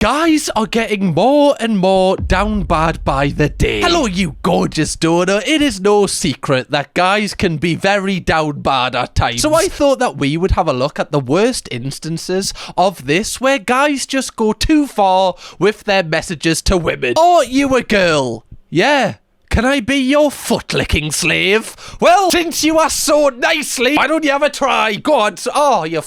Guys are getting more and more down bad by the day. Hello, you gorgeous donor. It is no secret that guys can be very down bad at times. So I thought that we would have a look at the worst instances of this, where guys just go too far with their messages to women. Are you a girl? Yeah. Can I be your foot-licking slave? Well, since you asked so nicely, why don't you have a try? Go on. Oh, you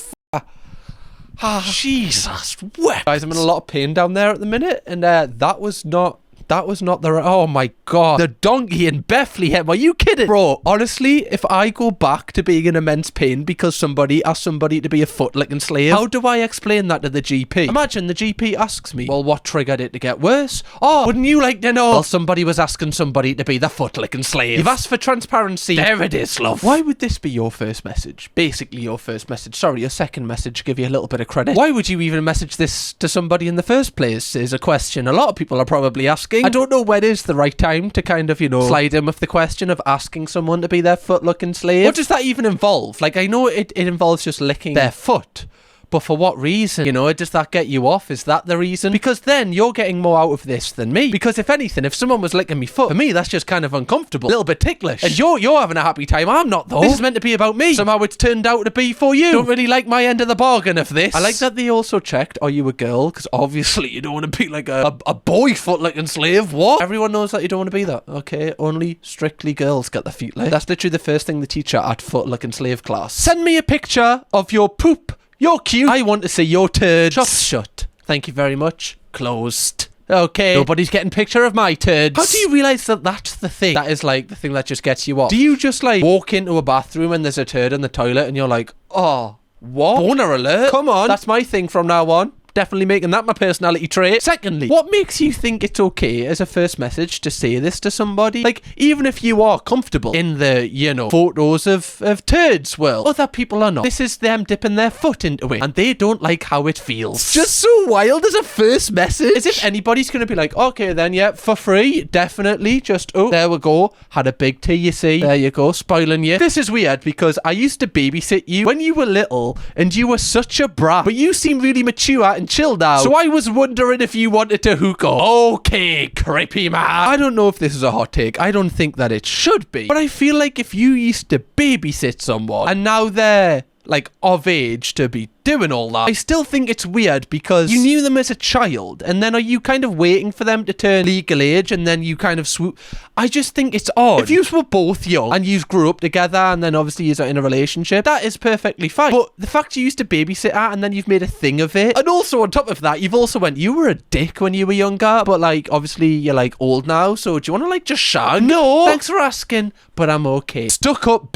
Jesus, what? Guys, I'm in a lot of pain down there at the minute, and that was not the oh my god, the donkey in Bethlehem, are you kidding? Bro, honestly, if I go back to being in immense pain because somebody asked somebody to be a foot-licking slave, how do I explain that to the GP? Imagine the GP asks me, well, what triggered it to get worse? Oh, wouldn't you like to know? Well, somebody was asking somebody to be the foot-licking slave. You've asked for transparency. There it is, love. Why would this be your first message? Basically your first message. Sorry, your second message, give you a little bit of credit. Why would you even message this to somebody in the first place is a question a lot of people are probably asking. I don't know when is the right time to kind of, slide in with the question of asking someone to be their foot-licking slave. What does that even involve? Like, I know it involves just licking their foot. But for what reason? Does that get you off? Is that the reason? Because then you're getting more out of this than me. Because if anything, if someone was licking me foot, for me, that's just kind of uncomfortable. A little bit ticklish. And you're having a happy time. I'm not, though. This is meant to be about me. Somehow it's turned out to be for you. Don't really like my end of the bargain of this. I like that they also checked, are you a girl? Because obviously you don't want to be like a boy foot-licking slave. What? Everyone knows that you don't want to be that. Okay, only strictly girls get the feet licked. That's literally the first thing the teacher at foot-licking slave class. Send me a picture of your poop. You're cute. I want to see your turds. Shut. Thank you very much. Closed. Okay. Nobody's getting picture of my turds. How do you realise that that's the thing? That is like the thing that just gets you off. Do you just like walk into a bathroom and there's a turd in the toilet and you're like, oh, what? Boner alert. Come on. That's my thing from now on. Definitely making that my personality trait. Secondly, what makes you think it's okay as a first message to say this to somebody? Like, even if you are comfortable in the, photos of turds, well, other people are not. This is them dipping their foot into it, and they don't like how it feels. Just so wild as a first message. As if anybody's going to be like, okay then, yeah, for free, definitely, just, oh, there we go. Had a big tea, you see. There you go, spoiling you. This is weird, because I used to babysit you when you were little, and you were such a brat, but you seem really mature and chill now. So I was wondering if you wanted to hook up. Okay, creepy man. I don't know if this is a hot take. I don't think that it should be. But I feel like if you used to babysit someone and now they're like of age to be doing all that, I still think it's weird because you knew them as a child, and then are you kind of waiting for them to turn legal age and then you kind of swoop? I just think it's odd. If you were both young and you grew up together and then obviously you're in a relationship, that is perfectly fine. But the fact you used to babysit her and then you've made a thing of it, and also on top of that, you've also went, you were a dick when you were younger, but like obviously you're like old now, so do you want to like just shag? No, thanks for asking, but I'm okay. Stuck up.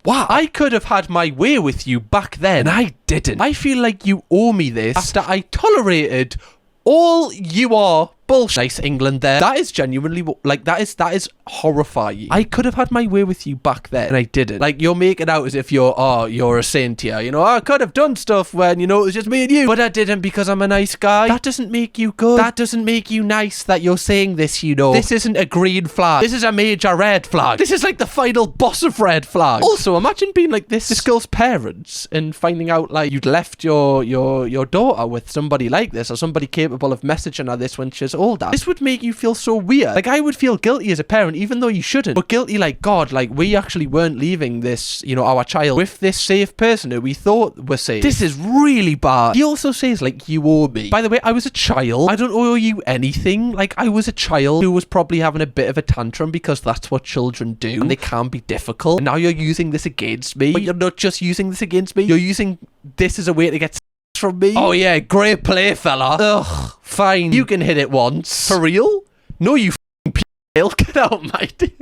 Wow, I could have had my way with you back then, and I didn't. I feel like you owe me this after I tolerated all you are bullshit. Nice England there. That is genuinely, like, that is horrifying. I could have had my way with you back then, and I didn't. Like, you're making out as if you're a saint here. I could have done stuff when, it was just me and you, but I didn't because I'm a nice guy. That doesn't make you good. That doesn't make you nice that you're saying this, This isn't a green flag. This is a major red flag. This is like the final boss of red flags. Also, imagine being like this girl's parents and finding out like you'd left your daughter with somebody like this, or somebody capable of messaging her this when she's older. This would make you feel so weird. Like, I would feel guilty as a parent, even though you shouldn't. But guilty like, God, like, we actually weren't leaving this, our child with this safe person who we thought was safe. This is really bad. He also says, like, you owe me. By the way, I was a child. I don't owe you anything. Like, I was a child who was probably having a bit of a tantrum because that's what children do. And they can be difficult. And now you're using this against me. But you're not just using this against me. You're using this as a way to get from me. Oh yeah, great play, fella. Ugh, fine. You can hit it once. For real? No, you f***ing p***. Get out, mate.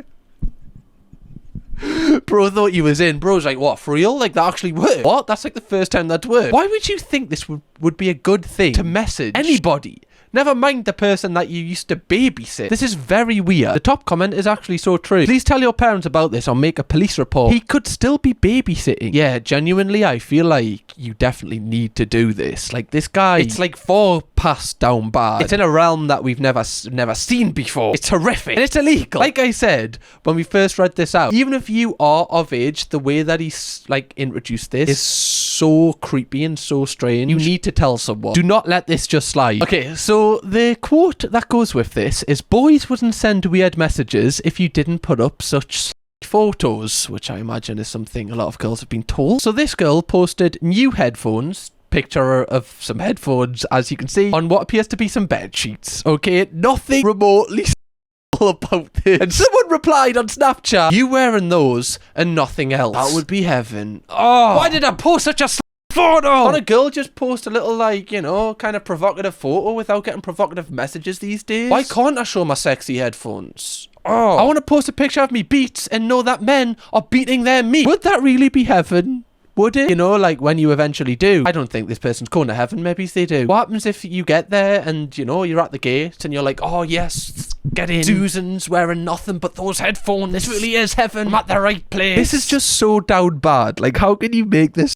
Bro thought you was in. Bro's like, what, for real? Like, that actually worked? What? That's like the first time that worked. Why would you think this would be a good thing to message anybody? Never mind the person that you used to babysit. This is very weird. The top comment is actually so true. Please tell your parents about this or make a police report. He could still be babysitting. Yeah, genuinely, I feel like you definitely need to do this. Like, this guy, it's like for past down bad. It's in a realm that we've never seen before. It's horrific. And it's illegal. Like I said, when we first read this out, even if you are of age, the way that he's like introduced this is so creepy and so strange. You need to tell someone. Do not let this just slide. Okay, so the quote that goes with this is, boys wouldn't send weird messages if you didn't put up such photos, which I imagine is something a lot of girls have been told. So this girl posted new headphones, picture of some headphones, as you can see, on what appears to be some bed sheets. Okay, nothing remotely about this. And someone replied on Snapchat, you wearing those and nothing else. That would be heaven. Oh, why did I post such a photo? Can't a girl just post a little, like, you know, kind of provocative photo without getting provocative messages these days? Why can't I show my sexy headphones? Oh, I want to post a picture of me beats and know that men are beating their meat. Would that really be heaven? Would it? You know, like when you eventually do. I don't think this person's going to heaven. Maybe they do. What happens if you get there and, you know, you're at the gate and you're like, oh yes, get in. Susan's wearing nothing but those headphones. This really is heaven. I'm at the right place. This is just so down bad. Like, how can you make this?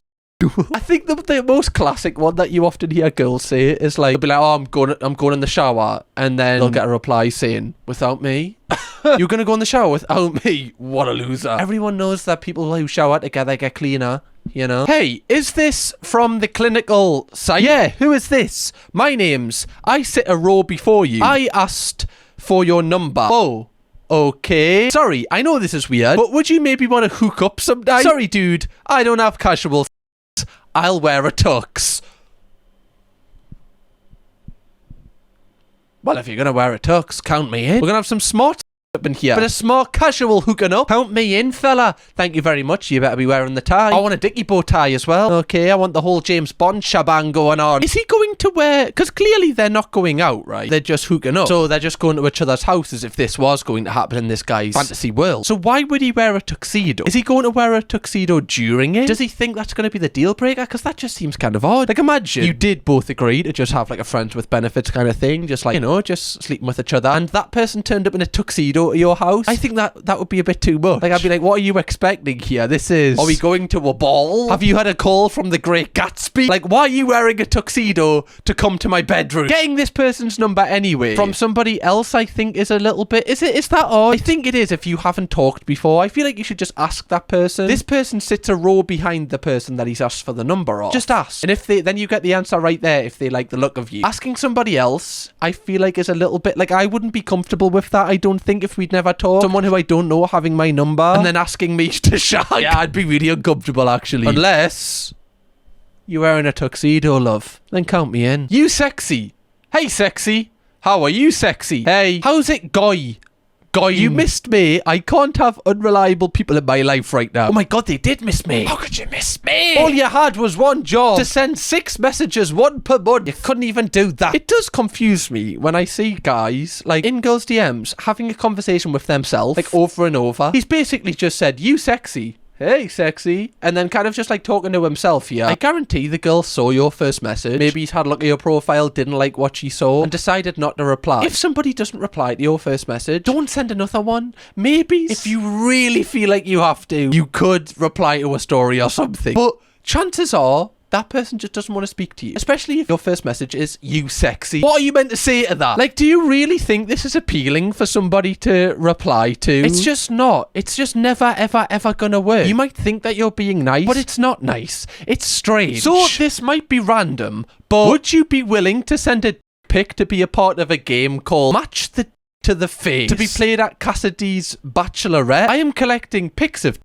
I think the most classic one that you often hear girls say is like, they'll be like, oh, I'm going in the shower, and then they'll get a reply saying, without me? You're gonna go in the shower without me? What a loser. Everyone knows that people who shower together get cleaner, you know? Hey, is this from the clinical site? Yeah, who is this? My name's, I sit a row before you. I asked for your number. Oh, okay. Sorry, I know this is weird, but would you maybe want to hook up sometime? Sorry, dude, I don't have casual. I'll wear a tux. Well, if you're going to wear a tux, count me in. We're going to have some smart up in here. But a smart casual hooking up. Count me in, fella. Thank you very much. You better be wearing the tie. I want a dicky bow tie as well. Okay, I want the whole James Bond shebang going on. Is he going to wear... Because clearly they're not going out, right? They're just hooking up. So they're just going to each other's houses if this was going to happen in this guy's fantasy world. So why would he wear a tuxedo? Is he going to wear a tuxedo during it? Does he think that's going to be the deal breaker? Because that just seems kind of odd. Like, imagine you did both agree to just have like a friends with benefits kind of thing. Just like, you know, just sleeping with each other. And that person turned up in a tuxedo at your house. I think that would be a bit too much. Like, I'd be like, what are you expecting here? This is... Are we going to a ball? Have you had a call from the Great Gatsby? Like, why are you wearing a tuxedo to come to my bedroom? Getting this person's number anyway from somebody else, I think, is a little bit... Is that odd? I think it is if you haven't talked before. I feel like you should just ask that person. This person sits a row behind the person that he's asked for the number of. Just ask. And if then you get the answer right there if they like the look of you. Asking somebody else, I feel like, is a little bit... Like, I wouldn't be comfortable with that, I don't think, if we'd never talked. Someone who I don't know having my number and then asking me to shag. Yeah, I'd be really uncomfortable, actually. Unless you're wearing a tuxedo, love. Then count me in. You sexy. Hey, sexy. How are you, sexy? Hey, how's it, guy? You missed me. I can't have unreliable people in my life right now. Oh my god, they did miss me. How could you miss me? All you had was one job to send 6 messages, 1 per month. You couldn't even do that. It does confuse me when I see guys, like, in girls' DMs, having a conversation with themselves, like, over and over. He's basically just said, you sexy. Hey, sexy. And then kind of just like talking to himself here. I guarantee the girl saw your first message. Maybe he's had a look at your profile, didn't like what she saw, and decided not to reply. If somebody doesn't reply to your first message, don't send another one. Maybe if you really feel like you have to, you could reply to a story or something. But chances are, that person just doesn't want to speak to you. Especially if your first message is, you sexy. What are you meant to say to that? Like, do you really think this is appealing for somebody to reply to? It's just not. It's just never, ever, ever gonna work. You might think that you're being nice, but it's not nice. It's strange. So this might be random, but would you be willing to send a pic to be a part of a game called Match the to the Face, to be played at Cassidy's Bachelorette? I am collecting pics of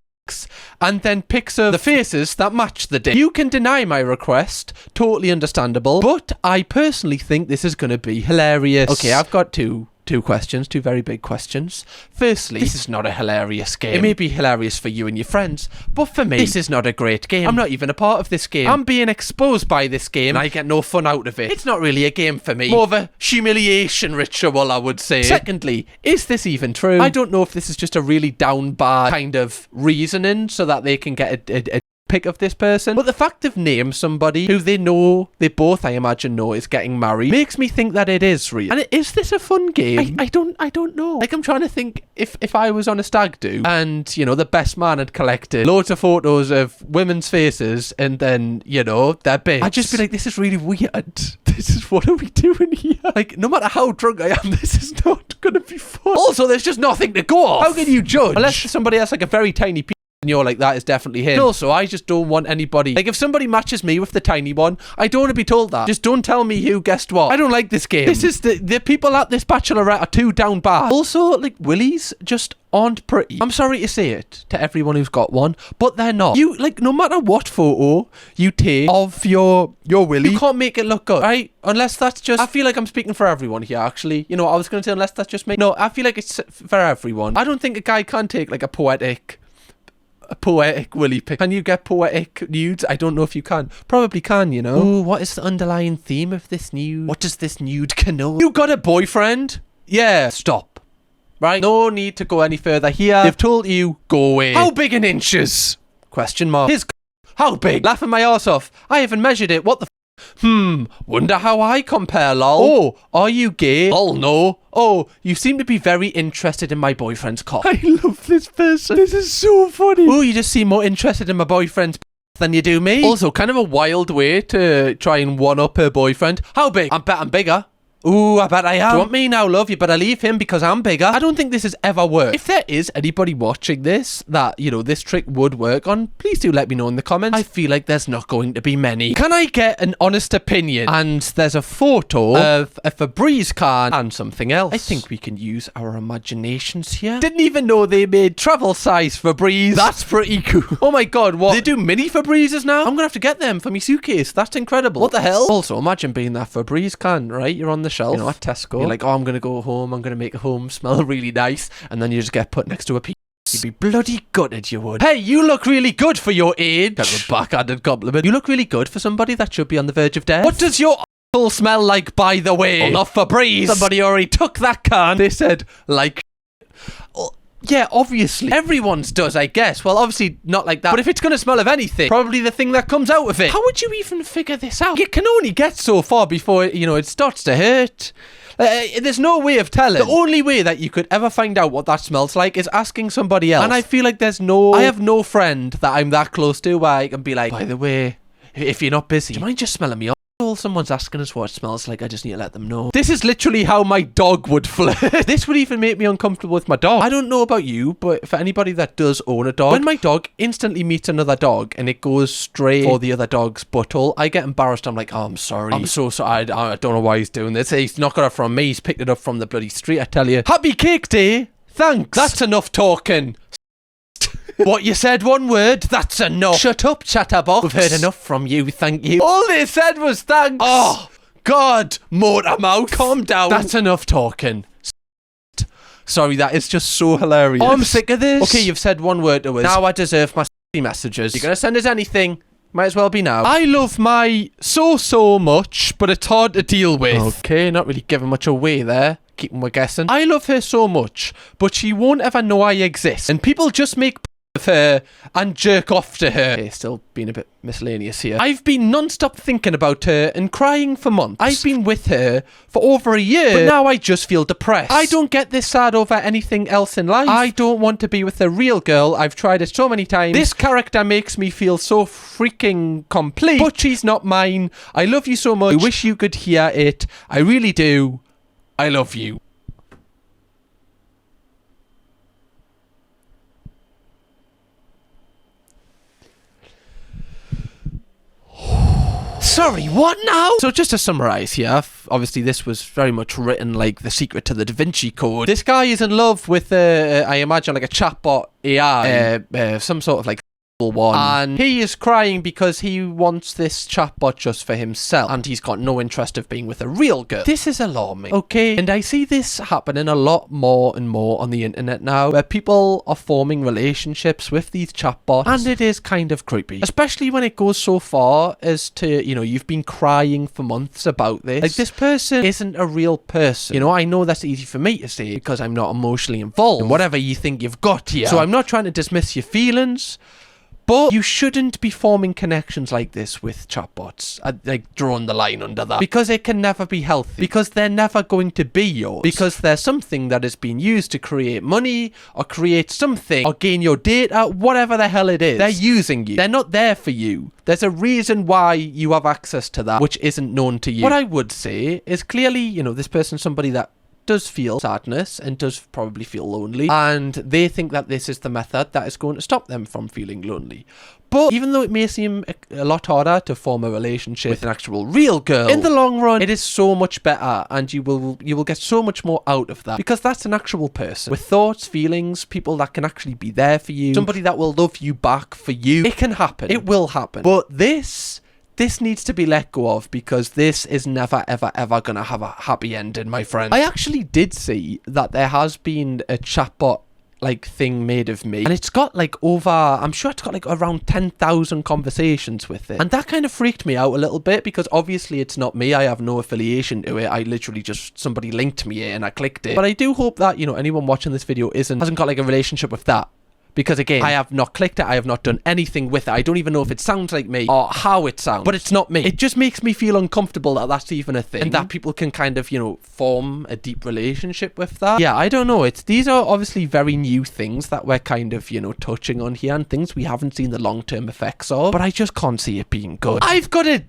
and then pics of the faces that match the dick. You can deny my request, totally understandable, but I personally think this is going to be hilarious. Okay, I've got two questions, 2 very big questions. Firstly, this is not a hilarious game. It may be hilarious for you and your friends, but for me, this is not a great game. I'm not even a part of this game. I'm being exposed by this game, and I get no fun out of it. It's not really a game for me. More of a humiliation ritual, I would say. Secondly, is this even true? I don't know if this is just a really down bad kind of reasoning so that they can get a pic of this person. But the fact they've named somebody who they both, I imagine, know is getting married makes me think that it is real. And is this a fun game? I don't know. Like, I'm trying to think if I was on a stag do and, you know, the best man had collected loads of photos of women's faces and then, you know, their bits. I'd just be like, this is really weird. What are we doing here? Like, no matter how drunk I am, this is not gonna be fun. Also, there's just nothing to go off. How can you judge? Unless somebody has like a very tiny piece and you're like, that is definitely him. And also, I just don't want anybody, like, if somebody matches me with the tiny one, I don't want to be told that. Just don't tell me who guessed what. I don't like this game. This is the people at this Bachelorette are too down bad. Also, like, willies just aren't pretty. I'm sorry to say it to everyone who's got one, but they're not. You, like, no matter what photo you take of your willy, you can't make it look good, right? Unless that's just, I feel like I'm speaking for everyone here, actually. You know, I was going to say unless that's just me. No, I feel like it's for everyone. I don't think a guy can take, like, a poetic willy pic. Can you get poetic nudes? I don't know if you can. Probably can, you know. Ooh, what is the underlying theme of this nude? What does this nude connote? You got a boyfriend? Yeah, stop. Right? No need to go any further here. They've told you, go away. How big in inches? Question mark. His how big? Laughing my arse off. I haven't measured it. What the wonder how I compare, lol. Oh, are you gay? Oh, no. Oh, you seem to be very interested in my boyfriend's cock. I love this person. This is so funny. Oh, you just seem more interested in my boyfriend's than you do me. Also, kind of a wild way to try and one-up her boyfriend. How big? I bet I'm bigger. Ooh, I bet I am. Do you want me now, love? You better leave him because I'm bigger. I don't think this has ever worked. If there is anybody watching this that, you know, this trick would work on, please do let me know in the comments. I feel like there's not going to be many. Can I get an honest opinion? And there's a photo of a Febreze can and something else. I think we can use our imaginations here. Didn't even know they made travel size Febreze. That's pretty cool. Oh my god, what? They do mini Febrezes now? I'm gonna have to get them for my suitcase. That's incredible. What the hell? Also, imagine being that Febreze can, right? You're on the shelf, you know, at Tesco. You're like, oh, I'm gonna go home, I'm gonna make a home smell really nice, and then you just get put next to a piece. You'd be bloody gutted, you would. Hey, you look really good for your age. Kind of a backhanded compliment. You look really good for somebody that should be on the verge of death. What does your asshole smell like, by the way? Well, not Febreze. Somebody already took that can. They said, like, oh, yeah, obviously. Everyone's does, I guess. Well, obviously not like that. But if it's going to smell of anything, probably the thing that comes out of it. How would you even figure this out? You can only get so far before, you know, it starts to hurt. There's no way of telling. The only way that you could ever find out what that smells like is asking somebody else. And I feel like I have no friend that I'm that close to where I can be like, by the way, if you're not busy, do you mind just smelling me? Someone's asking us what it smells like. I just need to let them know. This is literally how my dog would flirt. This would even make me uncomfortable with my dog. I don't know about you, but for anybody that does own a dog, when my dog instantly meets another dog and it goes straight for the other dog's butthole, I get embarrassed. I'm like, oh, I'm sorry. I'm so sorry. I don't know why he's doing this. He's not got it from me. He's picked it up from the bloody street, I tell you. Happy cake day. Thanks. That's enough talking. What, you said one word? That's enough. Shut up, chatterbox. We've heard enough from you, thank you. All they said was thanks. Oh, God, Motormouth. Calm down. That's enough talking. Sorry, that is just so hilarious. Oh, I'm sick of this. Okay, you've said one word to us. Now I deserve my messages. You're going to send us anything? Might as well be now. I love my so much, but it's hard to deal with. Okay, not really giving much away there. Keeping me guessing. I love her so much, but she won't ever know I exist. And people just make of her and jerk off to her. Okay, still being a bit miscellaneous here. I've been non-stop thinking about her and crying for months. I've been with her for over a year, but now I just feel depressed. I don't get this sad over anything else in life. I don't want to be with a real girl. I've tried it so many times. This character makes me feel so freaking complete, but she's not mine. I love you so much. I wish you could hear it. I really do. I love you. Sorry, what now? So just to summarize here, obviously this was very much written like the secret to the Da Vinci Code. This guy is in love with, I imagine, like a chatbot AI, some sort of like one, and he is crying because he wants this chatbot just for himself, and he's got no interest of being with a real girl. This is alarming, okay? And I see this happening a lot more and more on the internet now, where people are forming relationships with these chatbots, and it is kind of creepy, especially when it goes so far as to, you know, you've been crying for months about this. Like, this person isn't a real person. You know, I know that's easy for me to say because I'm not emotionally involved in whatever you think you've got here. So I'm not trying to dismiss your feelings, But you shouldn't be forming connections like this with chatbots. Like, drawing the line under that. Because it can never be healthy. Because they're never going to be yours. Because they're something that is being used to create money, or create something, or gain your data, whatever the hell it is. They're using you. They're not there for you. There's a reason why you have access to that, which isn't known to you. What I would say is, clearly, you know, this person's somebody that does feel sadness and does probably feel lonely, and they think that this is the method that is going to stop them from feeling lonely. But even though it may seem a lot harder to form a relationship with an actual real girl, in the long run, it is so much better, and you will get so much more out of that, because that's an actual person with thoughts, feelings, people that can actually be there for you, somebody that will love you back for you. It can happen. It will happen. But this needs to be let go of, because this is never, ever, ever going to have a happy ending, my friend. I actually did see that there has been a chatbot like thing made of me, and it's got like over, I'm sure it's got like around 10,000 conversations with it, and that kind of freaked me out a little bit, because obviously it's not me. I have no affiliation to it. I literally just, somebody linked me it and I clicked it. But I do hope that, you know, anyone watching this video hasn't got like a relationship with that. Because again, I have not clicked it, I have not done anything with it. I don't even know if it sounds like me or how it sounds. But it's not me. It just makes me feel uncomfortable that that's even a thing. And that people can kind of, you know, form a deep relationship with that. Yeah, I don't know. These are obviously very new things that we're kind of, you know, touching on here, and things we haven't seen the long-term effects of. But I just can't see it being good. I've got it.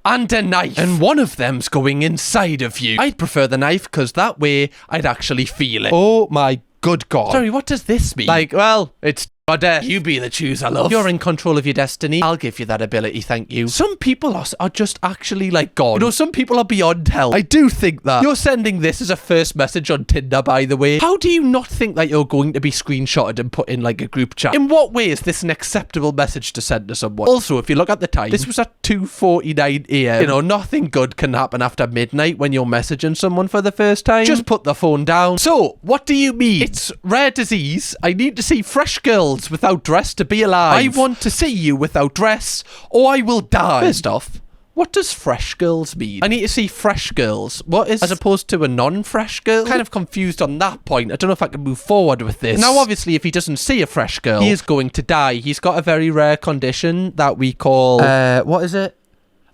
And a knife, and one of them's going inside of you. I'd prefer the knife, because that way I'd actually feel it. Oh my good God. Sorry, what does this mean? Like, well, it's your death. You be the chooser, love. You're in control of your destiny. I'll give you that ability, thank you. Some people are just actually like God. You know, some people are beyond help. I do think that. You're sending this as a first message on Tinder, by the way. How do you not think that you're going to be screenshotted and put in like a group chat? In what way is this an acceptable message to send to someone? Also, if you look at the time, this was at 2:49 a.m. You know, nothing good can happen after midnight when you're messaging someone for the first time. Just put the phone down. So, what do you mean? It's rare disease. I need to see fresh girls without dress to be alive. I want to see you without dress, or I will die. First off, what does fresh girls mean? I need to see fresh girls. What is, as opposed to a non-fresh girl? Kind of confused on that point. I don't know if I can move forward with this. Now, obviously, if he doesn't see a fresh girl, he is going to die. He's got a very rare condition that we call, what is it?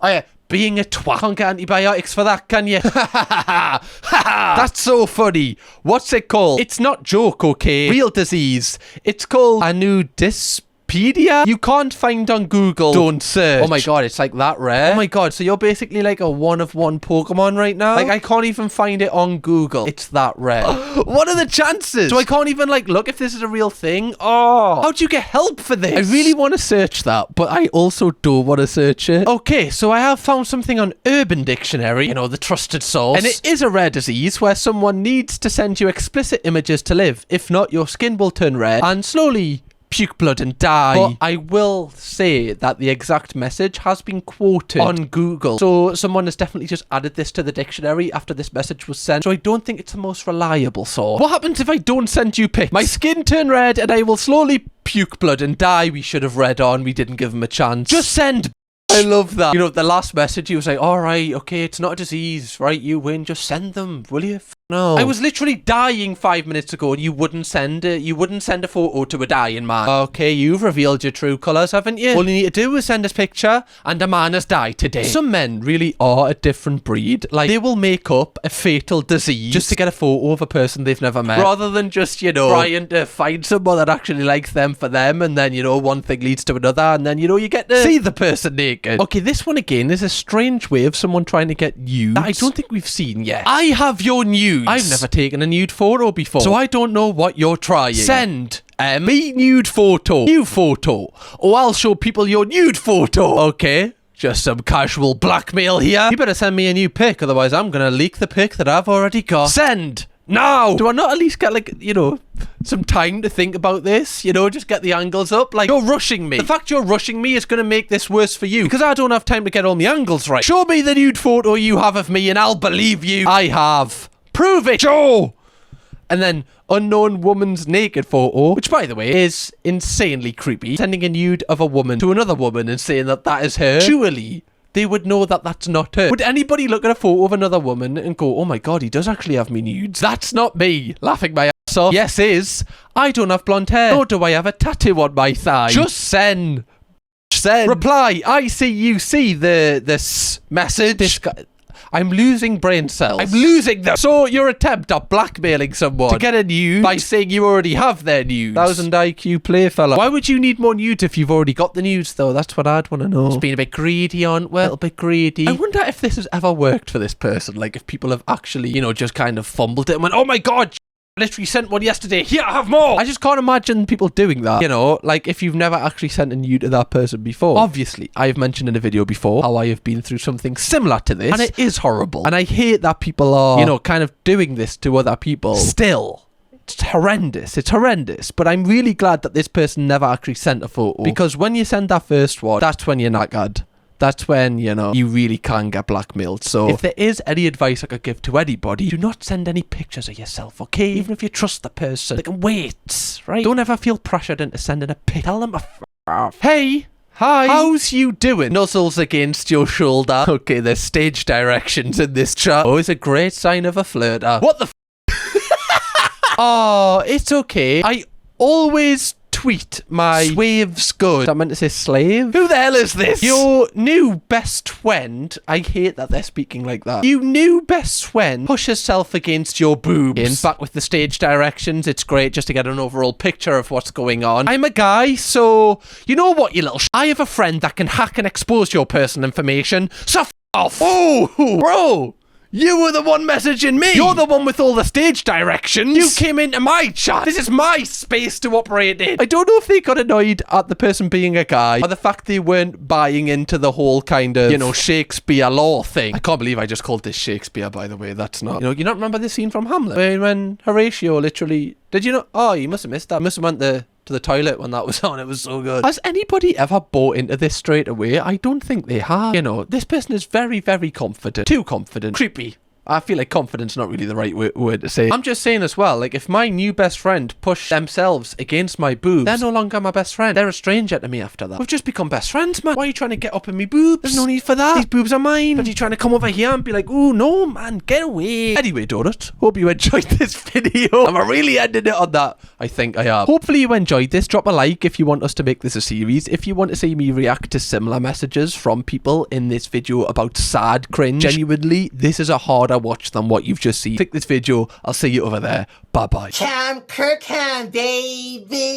Oh yeah, being a twat. Can't get antibiotics for that, can you? That's so funny. What's it called? It's not joke, okay? Real disease. It's called Anudysphagia. You can't find on Google. Don't search. Oh my God, it's like that rare. Oh my God, so you're basically like a one-of-one Pokemon right now? Like, I can't even find it on Google. It's that rare. What are the chances? So I can't even like look if this is a real thing? Oh, how'd you get help for this? I really want to search that, but I also don't want to search it. Okay, so I have found something on Urban Dictionary, you know, the trusted source. And it is a rare disease where someone needs to send you explicit images to live. If not, your skin will turn red and slowly puke blood and die. But I will say that the exact message has been quoted on Google. So someone has definitely just added this to the dictionary after this message was sent. So I don't think it's the most reliable source. What happens if I don't send you pics? My skin turn red and I will slowly puke blood and die. We should have read on. We didn't give him a chance. Just send. I love that. You know, the last message, he was like, all right, okay, it's not a disease, right? You win. Just send them, will you? No. I was literally dying 5 minutes ago and you wouldn't send it. You wouldn't send a photo to a dying man. Okay, you've revealed your true colours, haven't you? All you need to do is send us a picture and a man has died today. Some men really are a different breed. Like, they will make up a fatal disease just to get a photo of a person they've never met. Rather than just, you know, trying to find someone that actually likes them for them, and then, you know, one thing leads to another, and then, you know, you get to see the person naked. Okay, this one again is a strange way of someone trying to get nudes that I don't think we've seen yet. I have your nudes. I've never taken a nude photo before, so I don't know what you're trying. Send me nude photo. New photo. Or I'll show people your nude photo. Okay. Just some casual blackmail here. You better send me a new pic, otherwise I'm gonna leak the pic that I've already got. Send! Now! Do I not at least get, like, you know, some time to think about this? You know, just get the angles up? Like, you're rushing me. The fact you're rushing me is going to make this worse for you, because I don't have time to get all the angles right. Show me the nude photo you have of me and I'll believe you. I have. Prove it. Show! And then, unknown woman's naked photo, which, by the way, is insanely creepy. Sending a nude of a woman to another woman and saying that that is her. Surely they would know that that's not her. Would anybody look at a photo of another woman and go, oh my God, he does actually have me nudes? That's not me. Laughing my ass answer. Yes is, I don't have blonde hair, nor do I have a tattoo on my thigh. Just send. Send. Reply, I see you see this message. This guy, I'm losing brain cells. I'm losing them. So your attempt at blackmailing someone to get a nude by saying you already have their nudes. 1000 IQ playfella. Why would you need more nudes if you've already got the nudes though? That's what I'd want to know. It's been a bit greedy, aren't we? A little bit greedy. I wonder if this has ever worked for this person. Like if people have actually, you know, just kind of fumbled it and went, oh my God, I literally sent one yesterday. Here, I have more. I just can't imagine people doing that. You know, like if you've never actually sent a nude to that person before. Obviously, I've mentioned in a video before how I have been through something similar to this. And it is horrible. And I hate that people are, you know, kind of doing this to other people. Still. It's horrendous. It's horrendous. But I'm really glad that this person never actually sent a photo. Because when you send that first one, that's when you're knackered. That's when, you know, you really can get blackmailed. So if there is any advice I could give to anybody, do not send any pictures of yourself, okay? Even if you trust the person. They can wait, right? Don't ever feel pressured into sending a pic. Tell them to f off. Hey! Hi! How's you doing? Nuzzles against your shoulder. Okay, there's stage directions in this chat. Always a great sign of a flirter. What the f? Oh, it's okay. I always tweet my swaves good. I meant to say slave. Who the hell is this? Your new best friend. I hate that they're speaking like that. You new best friend push herself against your boobs. In back with the stage directions. It's great just to get an overall picture of what's going on. I'm a guy, so you know what, you little I have a friend that can hack and expose your personal information. So f off. Oh, bro. You were the one messaging me. You're the one with all the stage directions. You came into my chat. This is my space to operate in. I don't know if they got annoyed at the person being a guy or the fact they weren't buying into the whole kind of, you know, Shakespeare law thing. I can't believe I just called this Shakespeare, by the way. That's not, you know, you don't remember the scene from Hamlet when Horatio literally, did you know? Oh, you must have missed that. Must have went to the toilet when that was on. It was so good. Has anybody ever bought into this straight away? I don't think they have. You know, this person is very, very confident. Too confident. Creepy. I feel like confidence not really the right word to say. I'm just saying as well, like if my new best friend pushed themselves against my boobs, they're no longer my best friend. They're a stranger to me after that. We've just become best friends, man. Why are you trying to get up in me boobs? There's no need for that. These boobs are mine. But you trying to come over here and be like, oh no, man, get away. Anyway, Donut, hope you enjoyed this video. I'm really ending it on that. I think I am. Hopefully you enjoyed this. Drop a like if you want us to make this a series. If you want to see me react to similar messages from people in this video about sad cringe, genuinely, this is a harder watch than what you've just seen. Click this video. I'll see you over there. Bye bye. Kirkham, baby.